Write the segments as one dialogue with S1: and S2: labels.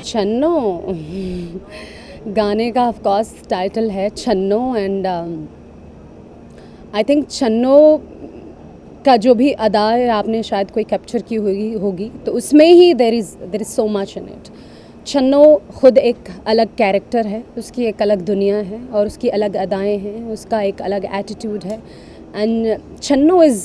S1: छन्नो गाने का of course title है छन्नो एंड आई थिंक छन्नो का जो भी अदा है आपने शायद कोई कैप्चर की होगी तो उसमें ही there is so much in it. Channo खुद एक अलग कैरेक्टर है, उसकी एक अलग दुनिया है और उसकी अलग अदाएँ हैं, उसका एक अलग एटीट्यूड है and छन्नो is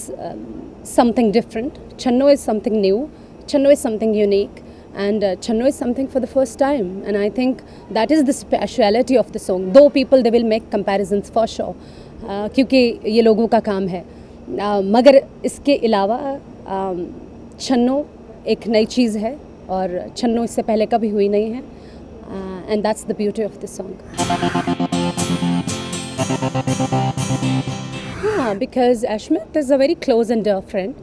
S1: something different, छन्नो is something new, छन्नो is something unique and Channo is something for the first time and I think that is the speciality of the song, though people they will make comparisons for sure क्योंकि ये लोगों का काम है मगर इसके अलावा छन्नो एक नई चीज़ है और छन्नो इससे पहले कभी हुई नहीं है and that's the beauty of the song. हाँ, because Ashmit is a very close and dear friend.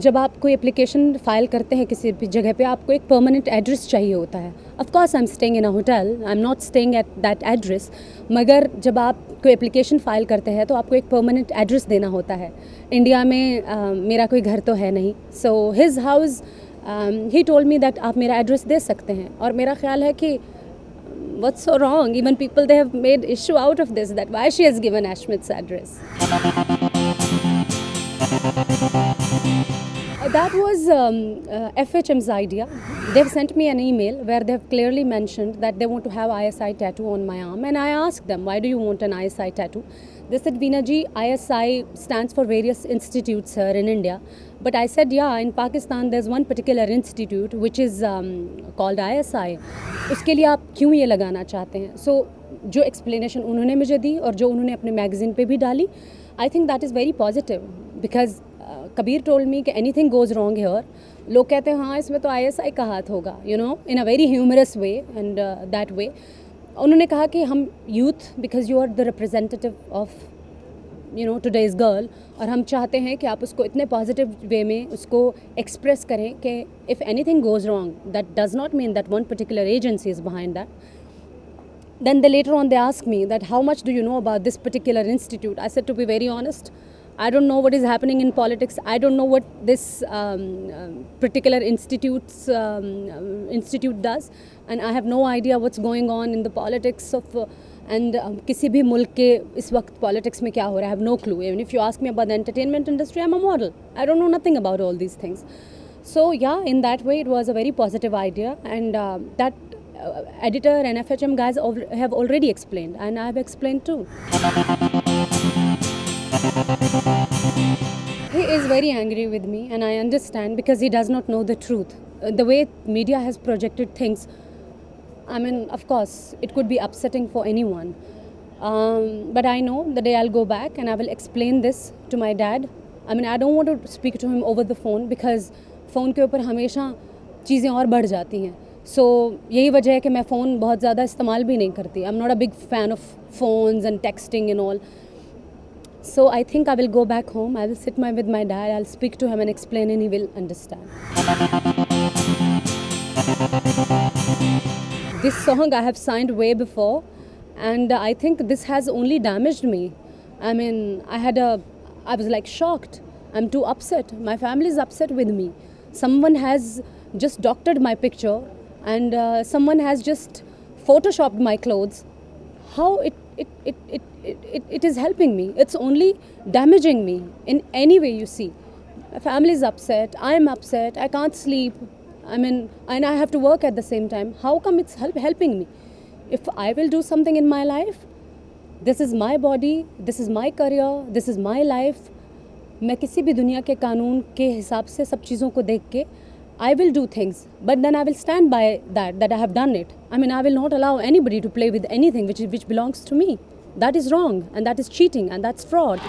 S1: जब आप कोई एप्लीकेशन फ़ाइल करते हैं किसी भी जगह पे आपको एक परमानेंट एड्रेस चाहिए होता है। Of course I am staying in a hotel, I am not staying at that address, मगर जब आप कोई एप्लीकेशन फ़ाइल करते हैं तो आपको एक परमानेंट एड्रेस देना होता है। इंडिया में मेरा कोई घर तो है नहीं, so his house he told me that आप मेरा एड्रेस दे सकते हैं और मेरा ख्याल है कि what's so wrong, even people they have made issue out of this that why she has given Ashmit's address. That was FHM's idea. They've sent me an email where they've clearly mentioned that they want to have ISI tattoo on my arm and I asked them, why do you want an ISI tattoo? They said, Veena ji, ISI stands for various institutes here in India. But I said, yeah, in Pakistan there's one particular institute which is called ISI. उसके लिए आप क्यों ये लगाना चाहते हैं? So जो explanation उन्होंने मुझे दी और जो उन्होंने अपने मैगज़ीन पे भी डाली, I think that is very positive because Kabir told me कि एनीथिंग गोज़ रॉन्ग हेयर, लोग कहते हैं हाँ इसमें तो ISI का हाथ होगा, you know, in a very humorous way and that way. उन्होंने कहा कि हम youth, because you are the representative of you know today's girl, और हम चाहते हैं कि आप उसको इतने पॉजिटिव वे में उसको एक्सप्रेस करें कि if anything goes wrong that does not mean that one particular agency is behind that. Then they later on they asked me that how much do you know about this particular institute? I said, to be very honest, I don't know what is happening in politics. I don't know what this particular institute does, and I have no idea what's going on in the politics of and किसी भी मुल्क के इस वक्त politics में क्या हो रहा है, I have no clue. Even if you ask me about the entertainment industry, I'm a model. I don't know nothing about all these things. So yeah, in that way, it was a very positive idea, and that editor and FHM guys have already explained, and I have explained too. He is very angry with me and I understand because he does not know the truth. The way media has projected things, I mean, of course, it could be upsetting for anyone. But I know the day I'll go back and I will explain this to my dad. I mean, I don't want to speak to him over the phone because phone के ऊपर हमेशा चीज़ें और बढ़ जाती हैं। So यही वजह है कि मैं फ़ोन बहुत ज़्यादा इस्तेमाल भी नहीं करती। I'm not a big fan of phones and texting and all. So I think I will go back home. I will sit with my dad. I'll speak to him and explain, and he will understand. This song I have signed way before, and I think this has only damaged me. I mean, I was like shocked. I'm too upset. My family is upset with me. Someone has just doctored my picture, and someone has just photoshopped my clothes. How it is helping me? It's only damaging me in any way you see. My family is upset, I am upset, I can't sleep, I mean, and I have to work at the same time. How come it's helping me? If I will do something in my life, this is my body, this is my career, this is my life. मैं किसी भी दुनिया के कानून के हिसाब से सब चीज़ों को देख के I will do things, but then I will stand by that I have done it. I mean, I will not allow anybody to play with anything which belongs to me. That is wrong, and that is cheating, and that's fraud.